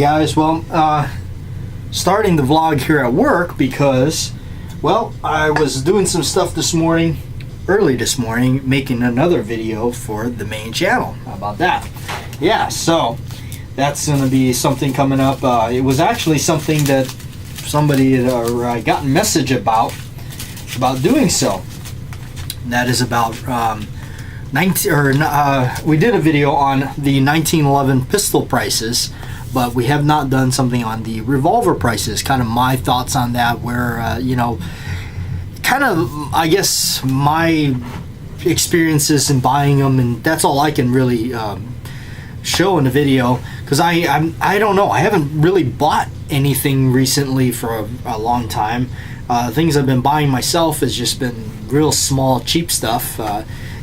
Guys, well, starting the vlog here at work because, well, I was doing some stuff this morning, early this morning, making another video for the main channel. How about that? Yeah, so that's going to be something coming up. It was actually something that somebody had gotten a message about doing so. And that is about we did a video on the 1911 pistol prices, but we have not done something on the revolver prices. Kind of my thoughts on that, where you know, kind of, I guess, my experiences in buying them, and that's all I can really show in the video, because I don't know, I haven't really bought anything recently for a long time. Things I've been buying myself has just been real small, cheap stuff.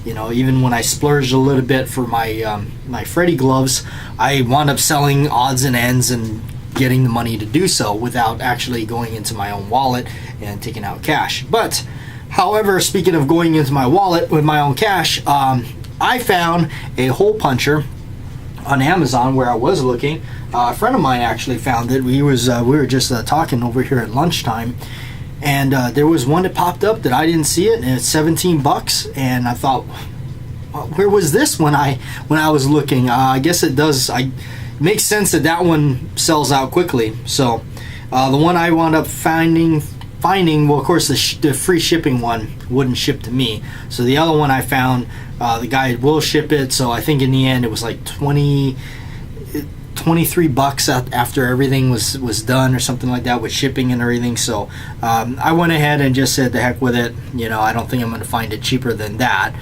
You know, even when I splurged a little bit for my my Freddy gloves, I wound up selling odds and ends and getting the money to do so without actually going into my own wallet and taking out cash. But, however, speaking of going into my wallet with my own cash, I found a hole puncher on Amazon where I was looking. A friend of mine actually found it. We were just talking over here at lunchtime. And there was one that popped up that I didn't see it, and it's 17 bucks. And I thought, well, where was this when I was looking? I guess it does. It makes sense that one sells out quickly. So the one I wound up finding, well, of course, the free shipping one wouldn't ship to me. So the other one I found, the guy will ship it. So I think in the end it was like 23 bucks after everything was done, or something like that, with shipping and everything. So I went ahead and just said the heck with it. You know, I don't think I'm going to find it cheaper than that.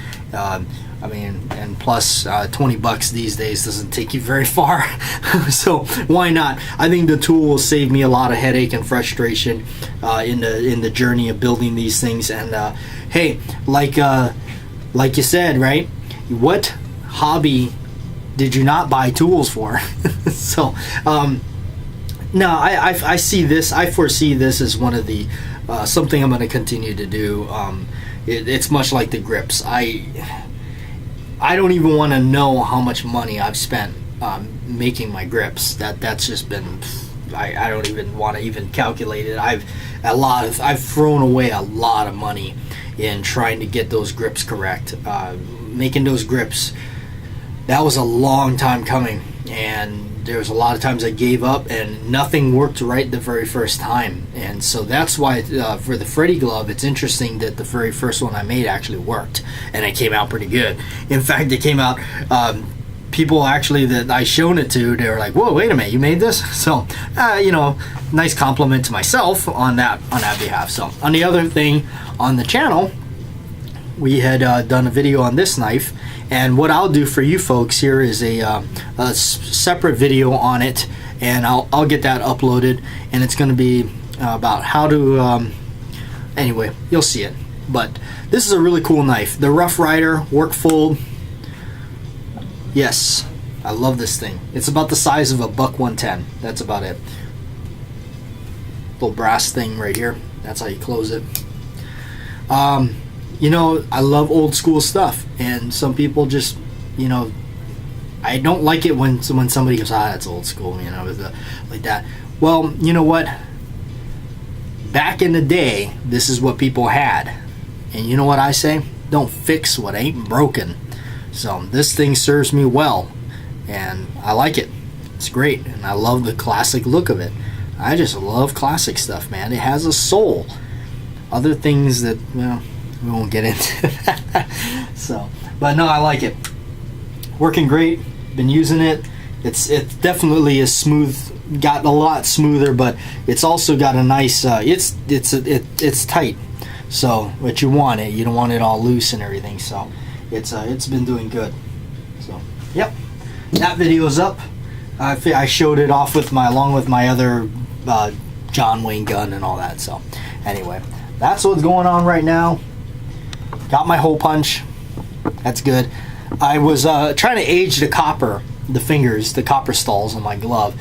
I mean, and plus 20 bucks these days doesn't take you very far. So why not? I think the tool will save me a lot of headache and frustration in the journey of building these things. And hey, like you said, right? What hobby did you not buy tools for? So no, I see this, I foresee this as one of the something I'm going to continue to do. It's much like the grips. I don't even want to know how much money I've spent making my grips. That's just been, I don't even want to even calculate it. I've thrown away a lot of money in trying to get those grips correct. Making those grips, that was a long time coming, and there was a lot of times I gave up and nothing worked right the very first time. And so that's why for the Freddy glove, it's interesting that the very first one I made actually worked, and it came out pretty good. In fact, it came out, people actually that I shown it to, they were like, whoa, wait a minute, you made this? So you know, nice compliment to myself on that behalf. So on the other thing on the channel, we had done a video on this knife, and what I'll do for you folks here is a separate video on it, and I'll get that uploaded, and it's going to be about how to anyway, you'll see it. But this is a really cool knife, the Rough Rider Work Fold. Yes, I love this thing. It's about the size of a buck 110. That's about it. Little brass thing right here, that's how you close it. You know, I love old school stuff, and some people just, you know, I don't like it when somebody goes, that's old school, you know, like that. Well, you know what? Back in the day, this is what people had. And you know what I say? Don't fix what ain't broken. So this thing serves me well, and I like it. It's great, and I love the classic look of it. I just love classic stuff, man. It has a soul. Other things that, well, we won't get into that. So, but no, I like it. Working great. Been using it. It definitely is smooth. Got a lot smoother, but it's also got a nice. It's tight. So, but you want it. You don't want it all loose and everything. So, it's been doing good. So, yep. That video's up. I showed it off along with my other John Wayne gun and all that. So, anyway, that's what's going on right now. Got my hole punch. That's good. I was trying to age the copper, the copper stalls on my glove,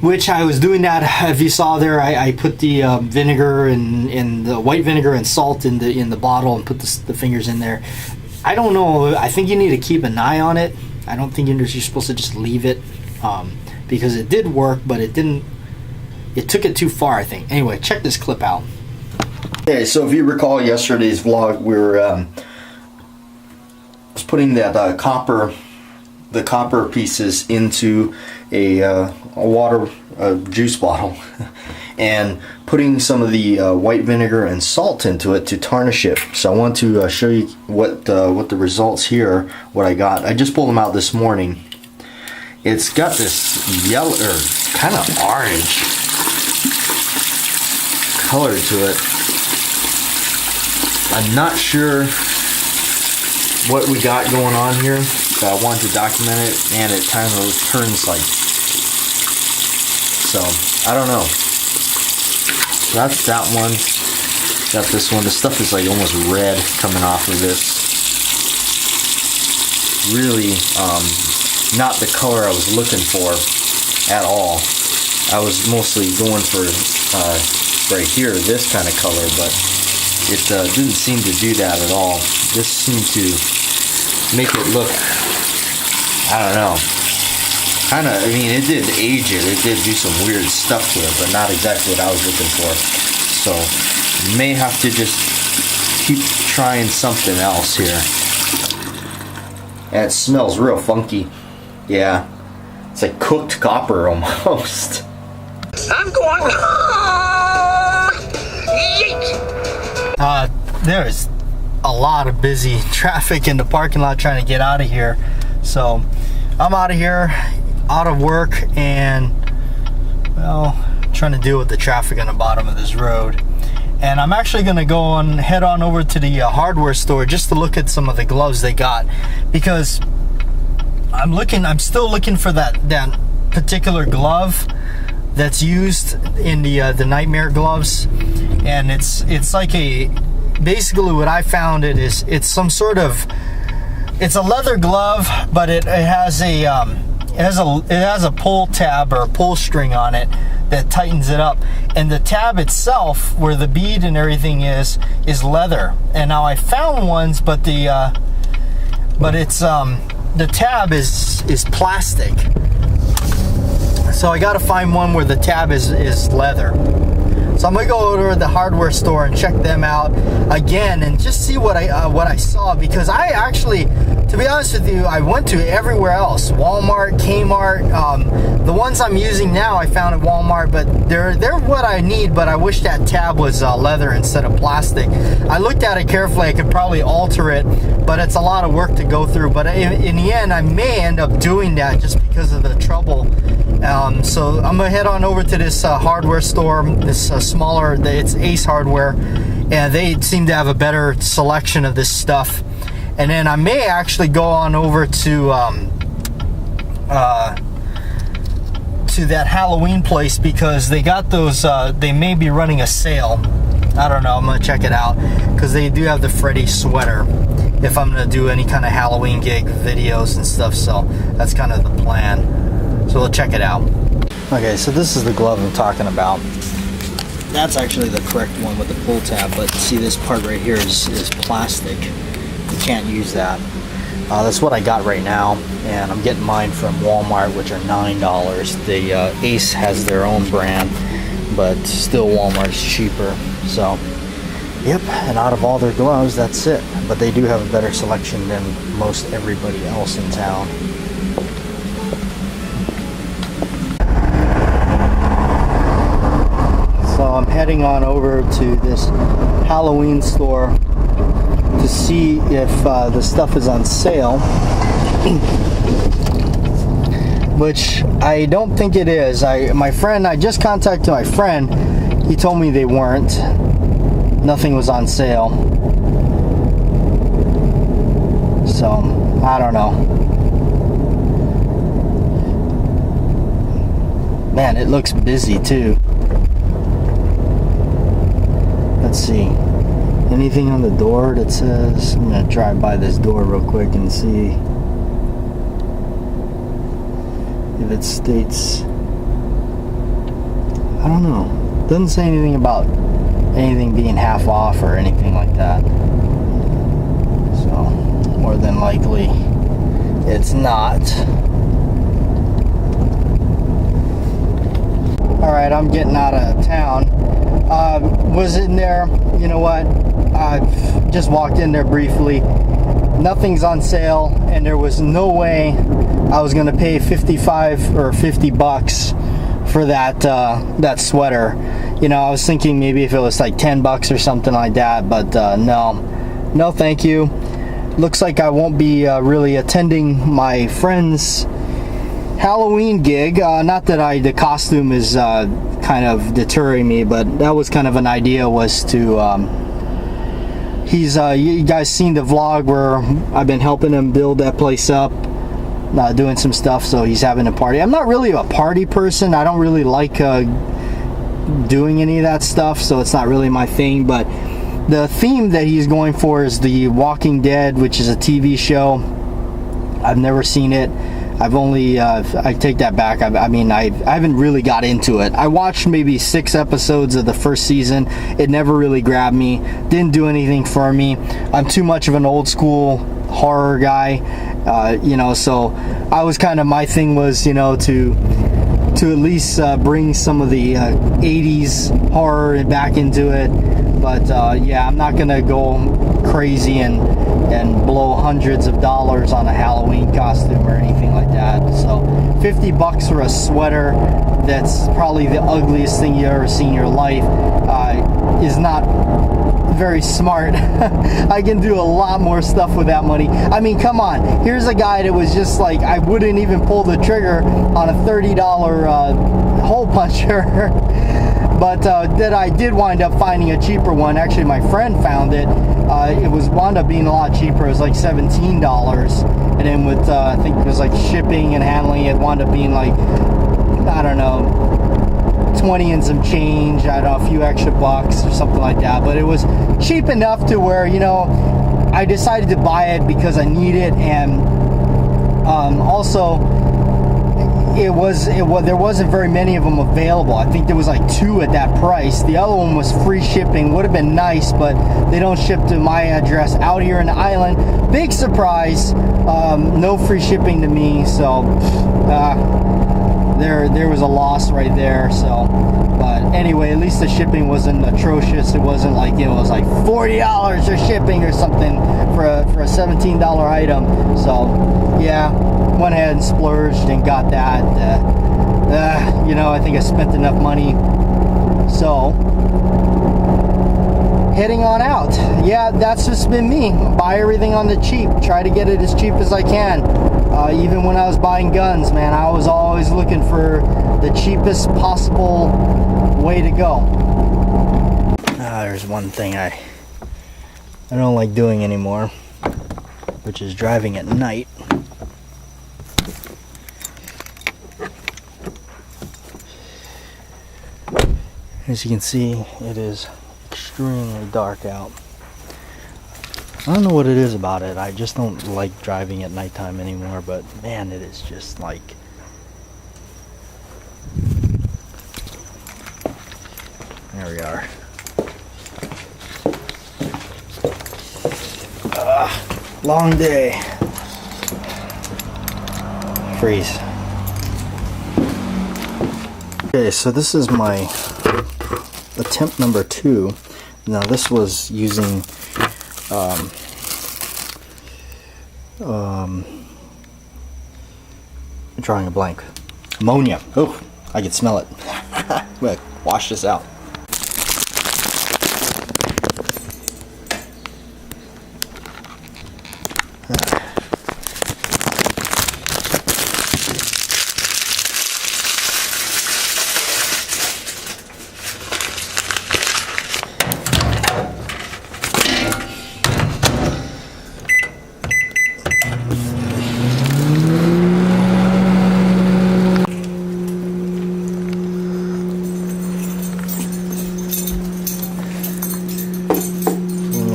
which I was doing that. If you saw there, I put the vinegar and the white vinegar and salt in the bottle and put the fingers in there. I don't know. I think you need to keep an eye on it. I don't think you're supposed to just leave it. because it did work, but it didn't. It took it too far, I think. Anyway, check this clip out. Okay, so if you recall yesterday's vlog, we were was putting that the copper pieces into a water juice bottle and putting some of the white vinegar and salt into it to tarnish it. So I want to show you what the results here, what I got. I just pulled them out this morning. It's got this yellow or kind of orange color to it. I'm not sure what we got going on here, but I wanted to document it, and it kind of turns like, so I don't know. So that's that one. Got this one. The stuff is like almost red coming off of this. Really not the color I was looking for at all. I was mostly going for right here, this kind of color, but it didn't seem to do that at all. This seemed to make it look, I don't know, kind of, I mean, it did age it. It did do some weird stuff to it, but not exactly what I was looking for. So, may have to just keep trying something else here. And it smells real funky. Yeah, it's like cooked copper almost. I'm going home! Yeet! There's a lot of busy traffic in the parking lot trying to get out of here. So I'm out of here, out of work, and well, trying to deal with the traffic on the bottom of this road. And I'm actually gonna go and head on over to the hardware store just to look at some of the gloves they got, because I'm still looking for that particular glove that's used in the nightmare gloves. And it's like basically what I found it's some sort of, it's a leather glove, but it has a pull tab or a pull string on it that tightens it up, and the tab itself, where the bead and everything is leather. And now I found ones, but the tab is plastic. So I gotta find one where the tab is leather. So I'm gonna go over to the hardware store and check them out again and just see what I saw, because I actually, to be honest with you, I went to everywhere else. Walmart, Kmart, the ones I'm using now I found at Walmart, but they're what I need, but I wish that tab was leather instead of plastic. I looked at it carefully. I could probably alter it, but it's a lot of work to go through. But in the end, I may end up doing that just because of the trouble. So I'm gonna head on over to this hardware store, this smaller, it's Ace Hardware, and they seem to have a better selection of this stuff. And then I may actually go on over to that Halloween place, because they got those, they may be running a sale. I don't know, I'm gonna check it out, because they do have the Freddy sweater if I'm gonna do any kind of Halloween gig videos and stuff. So that's kind of the plan. So we'll check it out. Okay, so this is the glove I'm talking about. That's actually the correct one with the pull tab, but see, this part right here is plastic. You can't use that. That's what I got right now, and I'm getting mine from Walmart, which are $9. The Ace has their own brand, but still Walmart's cheaper. So, yep, and out of all their gloves, that's it. But they do have a better selection than most everybody else in town. So I'm heading on over to this Halloween store to see if the stuff is on sale, which I don't think it is. I just contacted my friend. He told me they weren't. Nothing was on sale. So I don't know. Man, it looks busy too. Let's see. Anything on the door that says, I'm gonna drive by this door real quick and see if it states, I don't know. Doesn't say anything about anything being half off or anything like that. So, more than likely, it's not. right, I'm getting out of town. Was in there, you know what, I just walked in there briefly. Nothing's on sale, and there was no way I was gonna pay 55 or 50 bucks for that sweater. You know, I was thinking maybe if it was like 10 bucks or something like that, but no thank you. Looks like I won't be really attending my friend's Halloween gig. Not that the costume is kind of deterring me, but that was kind of an idea, was to you guys seen the vlog where I've been helping him build that place up, doing some stuff, so he's having a party. I'm not really a party person. I don't really like doing any of that stuff, so it's not really my thing. But the theme that he's going for is The Walking Dead, which is a TV show. I've never seen it. I've only I take that back. I haven't really got into it. I watched maybe 6 episodes of the first season. It never really grabbed me. Didn't do anything for me. I'm too much of an old school horror guy, you know. So I was kind of, my thing was, you know, to at least bring some of the 80s horror back into it. But yeah, I'm not gonna go crazy and blow hundreds of dollars on a Halloween costume or anything like that. So 50 bucks for a sweater that's probably the ugliest thing you ever seen in your life is not very smart. I can do a lot more stuff with that money. I mean, come on, here's a guy that was just like, I wouldn't even pull the trigger on a $30 hole puncher. But that I did wind up finding a cheaper one. Actually, my friend found it. It wound up being a lot cheaper. It was like $17. And then with, I think it was like shipping and handling, it wound up being like, I don't know, 20 and some change. I don't know, a few extra bucks or something like that. But it was cheap enough to where, you know, I decided to buy it because I need it. And also, there wasn't very many of them available. I think there was like 2 at that price. The other one was free shipping. Would have been nice, but they don't ship to my address out here in the island. Big surprise. No free shipping to me. So there was a loss right there. So, but anyway, at least the shipping wasn't atrocious. It wasn't like, you know, it was like $40 for shipping or something for a $17 item. So yeah, went ahead and splurged and got that. You know, I think I spent enough money. So heading on out. Yeah, that's just been me. Buy everything on the cheap. Try to get it as cheap as I can. Even when I was buying guns, man, I was always looking for the cheapest possible way to go. There's one thing I don't like doing anymore, which is driving at night. As you can see, it is extremely dark out. I don't know what it is about it. I just don't like driving at nighttime anymore, but man, it is just like... There we are. Long day. Freeze. Okay, so this is my attempt number 2. Now this was using drawing a blank. Ammonia. Oh, I can smell it. I'm gonna wash this out.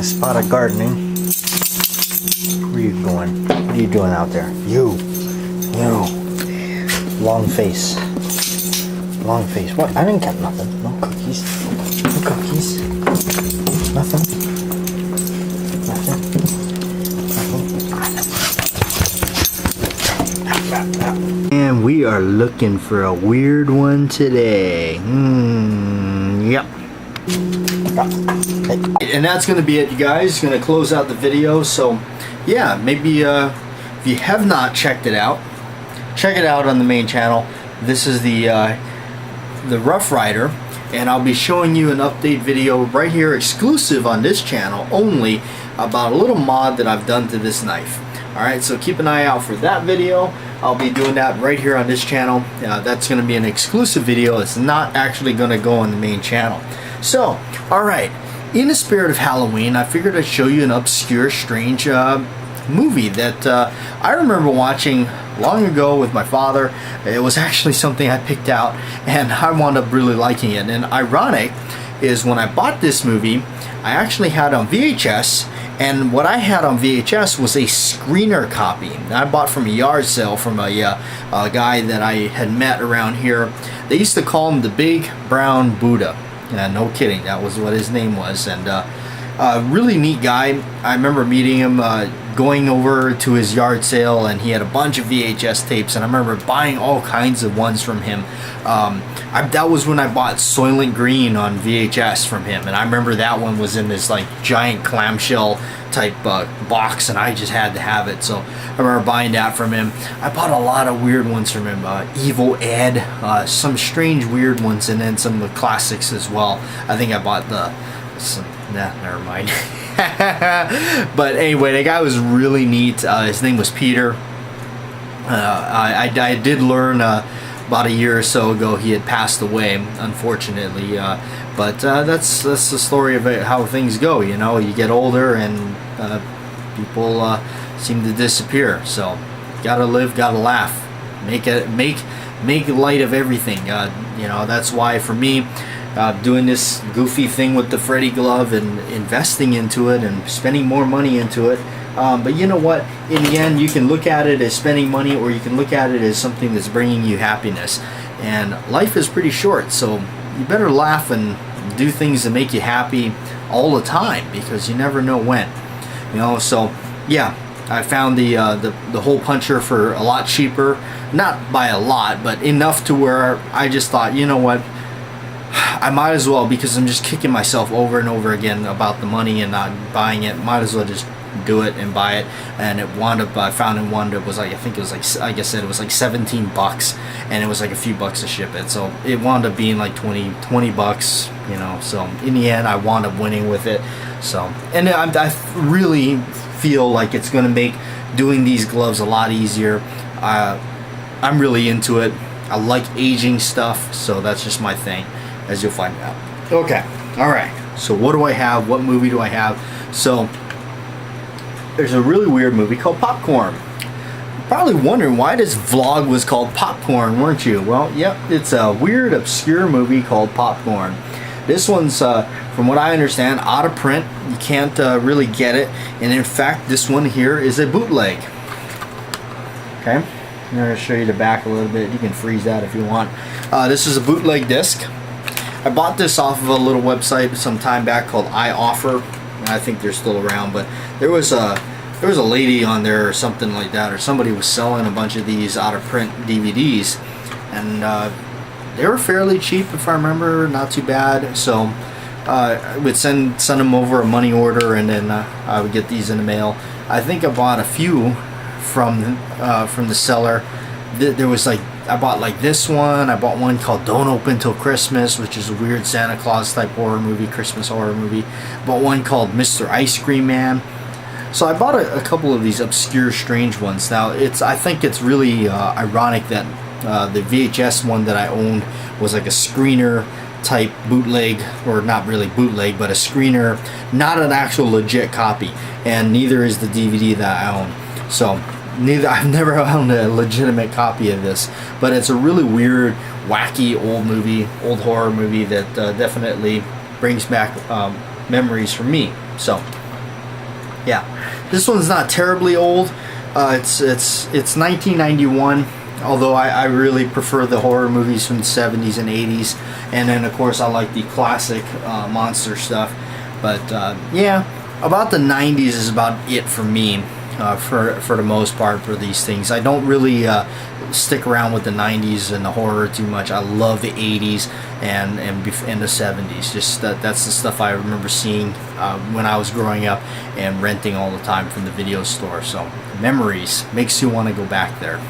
Spot of gardening. Where are you going? What are you doing out there? You. Long face. Long face. What? I didn't get nothing. No cookies. No cookies. Nothing. Nothing. And we are looking for a weird one today. Yep. And that's going to be it, you guys. Going to close out the video. So, yeah, maybe if you have not checked it out, check it out on the main channel. This is the Rough Rider, and I'll be showing you an update video right here, exclusive on this channel only, about a little mod that I've done to this knife. Alright, so keep an eye out for that video. I'll be doing that right here on this channel. That's going to be an exclusive video. It's not actually going to go on the main channel. So, alright, in the spirit of Halloween, I figured I'd show you an obscure, strange movie that I remember watching long ago with my father. It was actually something I picked out, and I wound up really liking it. And ironic is, when I bought this movie, I actually had it on VHS, and what I had on VHS was a screener copy that I bought from a yard sale from a guy that I had met around here. They used to call him the Big Brown Buddha. No kidding, that was what his name was. And really neat guy. I remember meeting him, going over to his yard sale, and he had a bunch of VHS tapes, and I remember buying all kinds of ones from him. That was when I bought Soylent Green on VHS from him, and I remember that one was in this like giant clamshell type box, and I just had to have it. So I remember buying that from him. I bought a lot of weird ones from him. Evil Ed, some strange weird ones, and then some of the classics as well. I think I bought never mind. But anyway, the guy was really neat. His name was Peter. I did learn about a year or so ago he had passed away, unfortunately. But that's the story of how things go. You know, you get older and people seem to disappear. So gotta live, gotta laugh, make light of everything. You know, that's why for me, doing this goofy thing with the Freddy glove and investing into it and spending more money into it. But you know what? In the end, you can look at it as spending money, or you can look at it as something that's bringing you happiness. And life is pretty short, so you better laugh and do things that make you happy all the time, because you never know when. You know, so yeah, I found the hole puncher for a lot cheaper. Not by a lot, but enough to where I just thought, you know what? I might as well, because I'm just kicking myself over and over again about the money and not buying it. Might as well just do it and buy it. And it wound up, I found in one that was like, I think it was like, like I said, it was like 17 bucks, and it was like a few bucks to ship it. So it wound up being like 20 bucks, you know. So in the end, I wound up winning with it. So, and I really feel like it's going to make doing these gloves a lot easier. I'm really into it. I like aging stuff, so that's just my thing, as you'll find out. Okay, alright, so what do I have? What movie do I have? So, there's a really weird movie called Popcorn. You're probably wondering why this vlog was called Popcorn, weren't you? Well, yep, it's a weird, obscure movie called Popcorn. This one's, from what I understand, out of print. You can't really get it, and in fact, this one here is a bootleg. Okay, I'm going to show you the back a little bit. You can freeze that if you want. This is a bootleg disc. I bought this off of a little website some time back called iOffer. I think they're still around, but there was a lady on there or something like that, or somebody was selling a bunch of these out of print DVDs, and they were fairly cheap, if I remember, not too bad. So I would send them over a money order, and then I would get these in the mail. I think I bought a few from the seller. There was like, I bought like this one. I bought one called Don't Open Till Christmas, which is a weird Santa Claus type horror movie, Christmas horror movie. I bought one called Mr. Ice Cream Man. So I bought a couple of these obscure, strange ones. Now, I think it's really ironic that the VHS one that I owned was like a screener type bootleg, or not really bootleg, but a screener, not an actual legit copy, and neither is the DVD that I own. So I've never owned a legitimate copy of this, but it's a really weird, wacky old horror movie that definitely brings back memories for me. So yeah, this one's not terribly old. It's 1991. Although I really prefer the horror movies from the 70s and 80s, and then of course I like the classic monster stuff. But yeah, about the 90s is about it for me. for the most part for these things. I don't really stick around with the 90s and the horror too much. I love the 80s and the 70s. Just that's the stuff I remember seeing when I was growing up and renting all the time from the video store. So memories makes you want to go back there.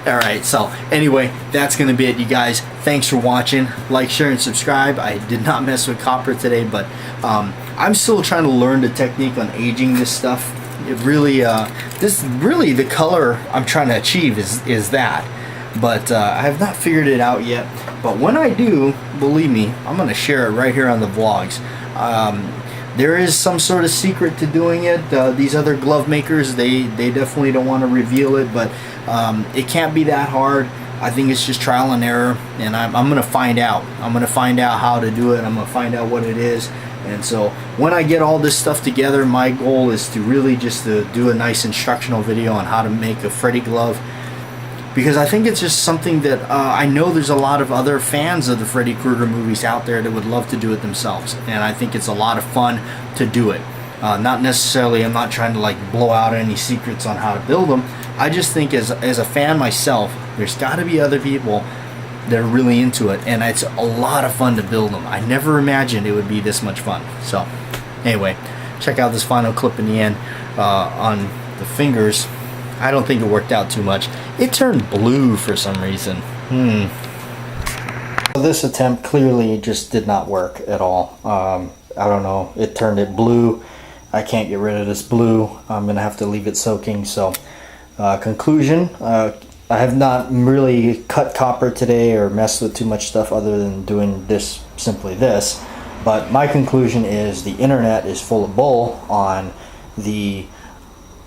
Alright, so anyway, that's going to be it, you guys. Thanks for watching. Like, share, and subscribe. I did not mess with copper today, but I'm still trying to learn the technique on aging this stuff. It really, the color I'm trying to achieve is that. But I have not figured it out yet. But when I do, believe me, I'm going to share it right here on the vlogs. There is some sort of secret to doing it. These other glove makers, they definitely don't want to reveal it, but it can't be that hard. I think it's just trial and error, and I'm going to find out. I'm going to find out how to do it. I'm going to find out what it is. And so when I get all this stuff together, my goal is to really just to do a nice instructional video on how to make a Freddy glove, because I think it's just something that I know there's a lot of other fans of the Freddy Krueger movies out there that would love to do it themselves, and I think it's a lot of fun to do it. Not necessarily, I'm not trying to like blow out any secrets on how to build them. I just think as a fan myself, there's got to be other people that are really into it, and it's a lot of fun to build them. I never imagined it would be this much fun. So anyway, check out this final clip in the end on the fingers. I don't think it worked out too much. It turned blue for some reason. This attempt clearly just did not work at all. I don't know, it turned it blue. I can't get rid of this blue. I'm gonna have to leave it soaking. So conclusion, I have not really cut copper today or messed with too much stuff other than doing this, simply this. But my conclusion is the internet is full of bull on the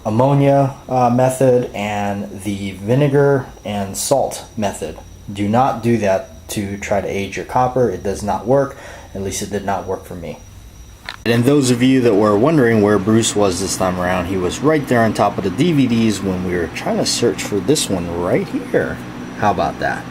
ammonia method and the vinegar and salt method. Do not do that to try to age your copper. It does not work. At least it did not work for me. And those of you that were wondering where Bruce was this time around, he was right there on top of the DVDs when we were trying to search for this one right here. How about that?